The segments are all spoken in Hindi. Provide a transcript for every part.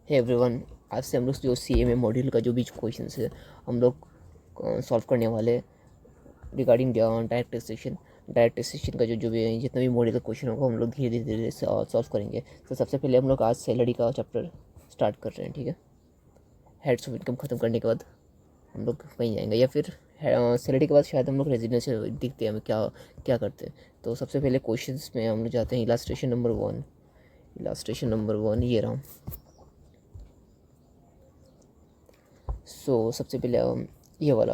हे एवरीवन, आज से हम लोग जो CMA मॉड्यूल का जो भी क्वेश्चन है हम लोग सॉल्व करने वाले रिगार्डिंग डायरेक्ट टैक्सेशन का जो भी जितना भी मॉड्यूल का क्वेश्चन होगा हम लोग धीरे धीरे सॉल्व करेंगे। तो सबसे पहले हम लोग आज सैलरी का चैप्टर स्टार्ट कर रहे हैं, ठीक है। हेड्स ऑफ इनकम ख़त्म करने के बाद हम लोग कहीं जाएंगे, या फिर सैलरी के बाद शायद हम लोग रेजिडेंशियल दिखते हैं हमें क्या क्या करते हैं। तो सबसे पहले क्वेश्चंस में हम लोग जाते हैं। इलास्ट्रेशन नंबर वन ये रहा। सबसे पहले ये वाला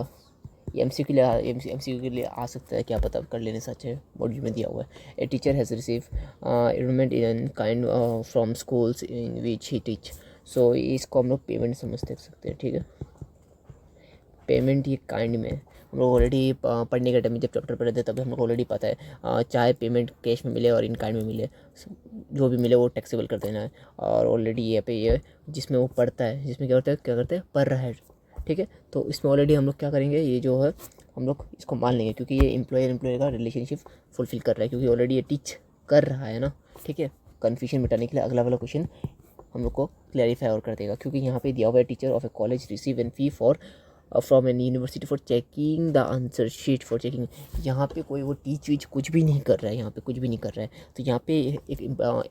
MCQ के लिए आ सकता है, क्या पता कर लेने से अच्छे मॉड्यूल में दिया हुआ है। A teacher has receive enrolment in kind from schools in which he teach. So इसको हम लोग पेमेंट समझ सकते हैं, ठीक है। पेमेंट ये काइंड में हम लोग ऑलरेडी पढ़ने के टाइम में जब चैप्टर पढ़े थे तब हम लोग ऑलरेडी पता है, चाहे पेमेंट कैश में मिले और इन काइंड में मिले, जो भी मिले वो टैक्सेबल कर देना है। और ऑलरेडी ये पे ये जिसमें वो पढ़ता है, जिसमें क्या करते हैं पढ़ रहा है, ठीक है। तो इसमें ऑलरेडी हम लोग क्या करेंगे, ये जो है हम लोग इसको मान लेंगे क्योंकि ये एम्प्लॉयर का रिलेशनशिप फुलफिल कर रहा है, क्योंकि ऑलरेडी ये टीच कर रहा है ना, ठीक है। कन्फ्यूजन मिटाने के लिए अगला वाला क्वेश्चन हम लोग को क्लैरिफाई और कर देगा, क्योंकि यहाँ पे दिया हुआ है teacher of a college receive an fee for from an university for checking the answer sheet for checking. यहाँ पे कोई वो टीच वीच कुछ भी नहीं कर रहा है, यहाँ पे कुछ भी नहीं कर रहा है। तो यहाँ पे एक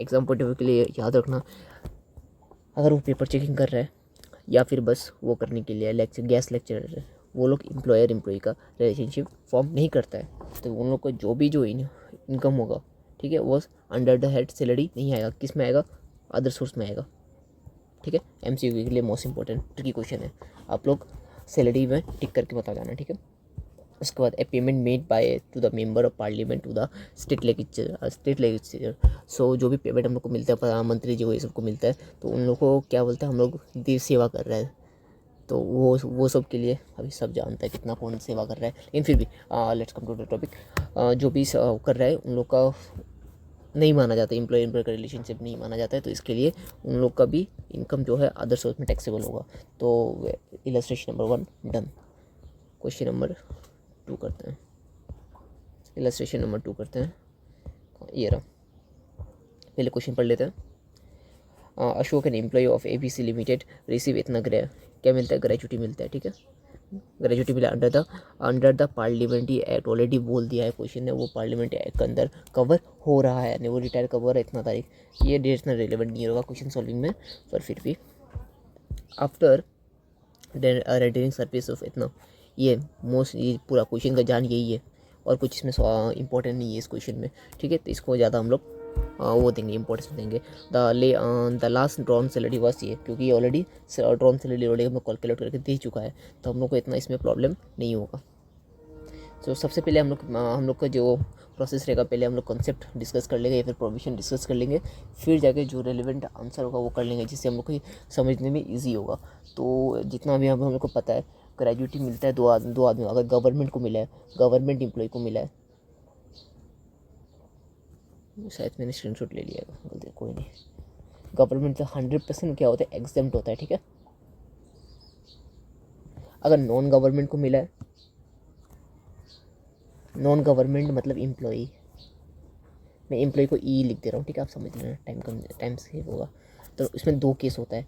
एग्जाम पॉइंट ऑफ व्यू के लिए याद रखना, अगर वो पेपर चेकिंग कर रहा है या फिर बस वो करने के लिए गैस लेक्चरर, वो लोग एम्प्लॉय का रिलेशनशिप फॉर्म नहीं करता है। तो उन लोग को जो भी इनकम होगा, ठीक है, वो अंडर द हेड सैलरी नहीं आएगा, किस में आएगा, अदर सोर्स में आएगा, ठीक है। MCQ के लिए मोस्ट इंपॉर्टेंट ट्रिकी क्वेश्चन है, आप लोग सैलरी में टिक करके बता जाना, ठीक है। उसके बाद a payment made by to the member of parliament to the state legislature. So जो भी पेमेंट हम लोग को मिलता है, प्रधानमंत्री जी को ये सबको मिलता है, तो उन लोग को क्या बोलते हैं, हम लोग देश सेवा कर रहे हैं। तो वो सब के लिए अभी सब जानता है कितना कौन सेवा कर रहा है, लेकिन फिर भी let's come to the topic. जो भी कर रहा है उन लोग का नहीं माना जाता, एम्प्लॉय का रिलेशनशिप नहीं माना जाता है। तो इसके लिए उन लोग का भी इनकम जो है अदर सोर्स में टैक्सेबल होगा। तो illustration number 1 done. Question number 2 करते हैं। इलस्ट्रेशन नंबर 2 करते हैं, ये रहा। पहले क्वेश्चन पढ़ लेते हैं। Ashok an employee of ABC limited receive इतना क्या मिलता है, ग्रेजुटी मिलता है, ठीक है। ग्रेजुटी मिला under the parliamentary act. Already बोल दिया है क्वेश्चन ने, वो पार्लियामेंट्री एक्ट के अंदर कवर हो रहा है, यानी वो रिटायर कवर है इतना तारीख। ये डेट इतना रिलेवेंट नहीं होगा क्वेश्चन सॉल्विंग में, पर फिर भी आफ्टर रिटायरिंग सर्विस ऑफ इतना, ये पूरा क्वेश्चन का जान यही है, और कुछ इसमें इंपॉर्टेंट नहीं है इस क्वेश्चन में, ठीक है। तो इसको ज़्यादा हम लोग वो देंगे, इंपॉर्टेंस देंगे। द लास्ट ड्रॉन सैलरी बस ये, क्योंकि ये ऑलरेडी ड्रॉन सैलरी ऑलरेडी हम लोग कैलकुलेट करके दे चुका है, तो हम लोग को इतना इसमें प्रॉब्लम नहीं होगा। तो सबसे पहले हम लोग का जो प्रोसेस रहेगा, पहले हम लोग कॉन्सेप्ट डिस्कस कर लेंगे या फिर प्रोविजन डिस्कस कर लेंगे, फिर जाके जो रेलिवेंट आंसर होगा वो कर लेंगे, जिससे हम लोग को समझने में ईजी होगा। तो जितना भी हम लोग को पता है, ग्रेजुएटी मिलता है दो आदमी, अगर गवर्नमेंट को मिला है, गवर्नमेंट एम्प्लॉय को मिला है, शायद मैंने स्क्रीनशॉट ले लिया गलती, कोई नहीं। गवर्नमेंट से 100% क्या होता है, एग्जेम्प्ट होता है, ठीक है। अगर नॉन गवर्नमेंट को मिला है, नॉन गवर्नमेंट मतलब एम्प्लॉई, मैं एम्प्लॉय को ई लिख दे रहा हूँ, ठीक है, आप समझ लेना, टाइम सेव होगा। तो इसमें 2 केस होता है,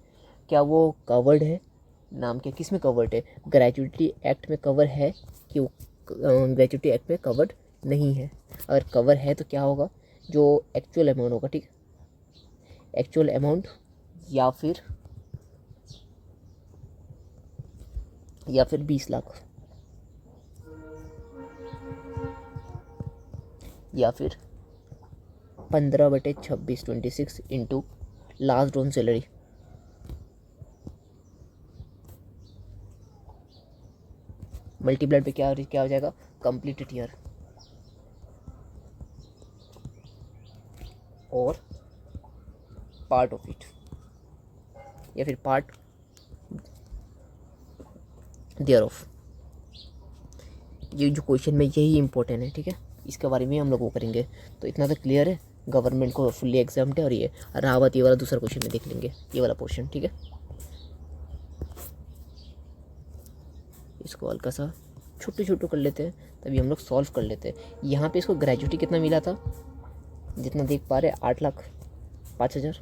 क्या वो कवर्ड है, नाम क्या किस में कवर्ड है, ग्रेजुएटी एक्ट में कवर है कि वो ग्रेजुएटी एक्ट में कवर्ड नहीं है। अगर कवर है तो क्या होगा, जो एक्चुअल अमाउंट होगा, ठीक, एक्चुअल अमाउंट या फिर 20 लाख या फिर 15/26 26 into last drawn salary, multiplied पे क्या हो जाएगा, कंप्लीटेड ईयर और पार्ट ऑफ इट, या फिर पार्ट देयर ऑफ। ये जो क्वेश्चन में यही इंपॉर्टेंट है, ठीक है, इसके बारे में हम लोग वो करेंगे। तो इतना तो क्लियर है, गवर्नमेंट को फुल्ली एग्जाम्प्ट है। और ये रहा बात ये वाला दूसरा क्वेश्चन में देख लेंगे, ये वाला पोर्शन, ठीक है। इसको हल्का सा छोटू कर लेते हैं, तभी हम लोग सॉल्व कर लेते हैं। यहाँ पे इसको ग्रेजुएटी कितना मिला था, जितना देख पा रहे 8,05,000,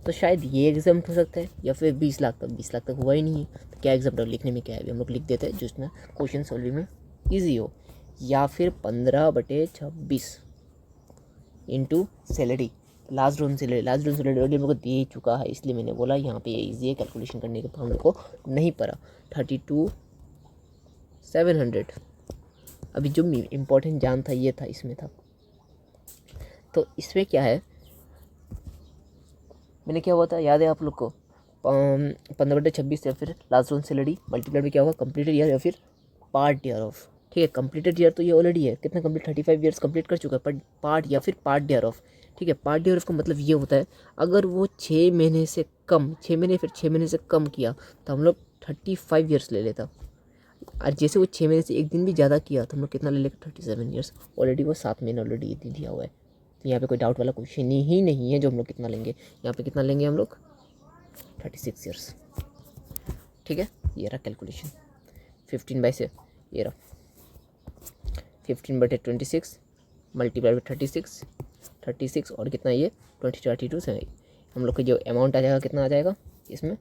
तो शायद ये एग्जाम्प्ट हो सकता है, या फिर 20 लाख तक। 20 लाख तक हुआ ही नहीं है, तो क्या एग्जाम्प्ट लिखने में क्या है, अभी हम लोग लिख देते हैं जिसमें क्वेश्चन सॉल्विंग में ईजी हो। या फिर 15/26 into salary, last drone salary. Last drone salary already हम लोग को दे ही चुका है, इसलिए मैंने बोला यहाँ पे ईजी है कैलकुलेशन करने के, हम लोग को नहीं पड़ा। 32,700। अभी जो इम्पोर्टेंट जान था ये था, इसमें था। तो इसमें क्या है, मैंने क्या हुआ था याद है आप लोग को, 15/26 या फिर लास्ट ड्रोन सैलरी मल्टीप्लाइड में क्या होगा, कंप्लीटेड ईयर या फिर पार्ट ईयर ऑफ। ठीक है, कंप्लीटेड ईयर तो ये ऑलरेडी है, कितना कंप्लीट, 35 ईयर्स कंप्लीट कर चुका है, पर पार्ट या फिर पार्ट ईयर ऑफ। ठीक है, पार्ट ईयर ऑफ का मतलब ये होता है अगर वो 6 महीने से कम, 6 महीने फिर 6 महीने से कम किया तो हम लोग 35 ईयर्स ले लेता। और जैसे वो 6 महीने से एक दिन भी ज़्यादा किया तो हम लोग कितना ले लेगा, 37 ईयर्स। ऑलरेडी वो 7 महीने ऑलरेडी दिया हुआ है, तो यहाँ पे कोई डाउट वाला क्वेश्चन ही नहीं है जो हम लोग कितना लेंगे। यहाँ पे कितना लेंगे हम लोग, 36 ईयर्स। ठीक है, ये रहा कैलकुलेशन। 15/से ये रहा 15/26 मल्टीप्लाई बाई 36 और कितना ये 22 से हम लोग का जो अमाउंट आ जाएगा कितना आ जाएगा इसमें,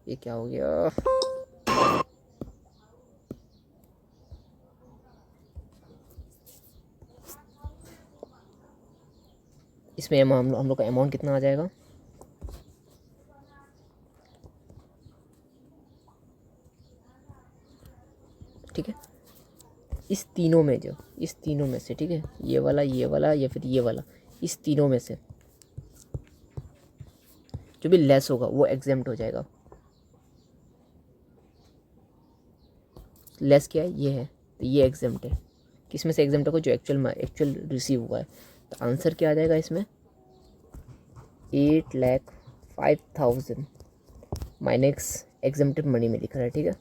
ये क्या हो गया, इसमें हम लोग का अमाउंट कितना आ जाएगा, ठीक है। इस तीनों में से, ठीक है, ये वाला या फिर ये वाला, इस तीनों में से जो भी लेस होगा वो एग्जेम्प्ट हो जाएगा। लेस क्या है, ये है, तो ये एग्जेम्प्ट है। किस में से एग्जेम्प्ट होगा, जो एक्चुअल रिसीव हुआ है। तो आंसर क्या आ जाएगा इसमें, 8,05,000 माइनस एग्जेम्प्टेड मनी में लिख रहा है। ठीक है,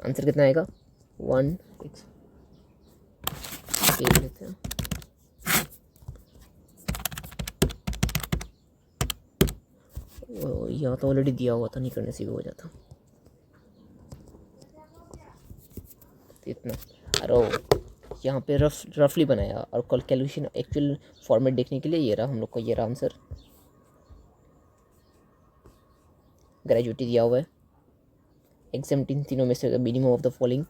आंसर कितना आएगा, 16 देख लेते हैं। यहाँ तो ऑलरेडी दिया हुआ था, नहीं करने से भी हो जाता इतना। अरे यहाँ पे रफली बनाया, और कैलकुलेशन एक्चुअल फॉर्मेट देखने के लिए ये रहा हम लोग को, ये रहा आंसर। ग्रेजुएटी दिया हुआ है, एग्जाम्प्ट इन तीनों में से मिनिमम ऑफ द फॉलोइंग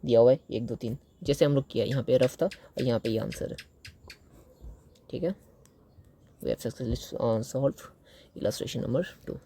दिया हुआ है, 1 2 3, जैसे हम लोग किया। यहाँ पे रफ था और यहाँ पे ये आंसर है। ठीक है, we have successfully solve illustration number 2।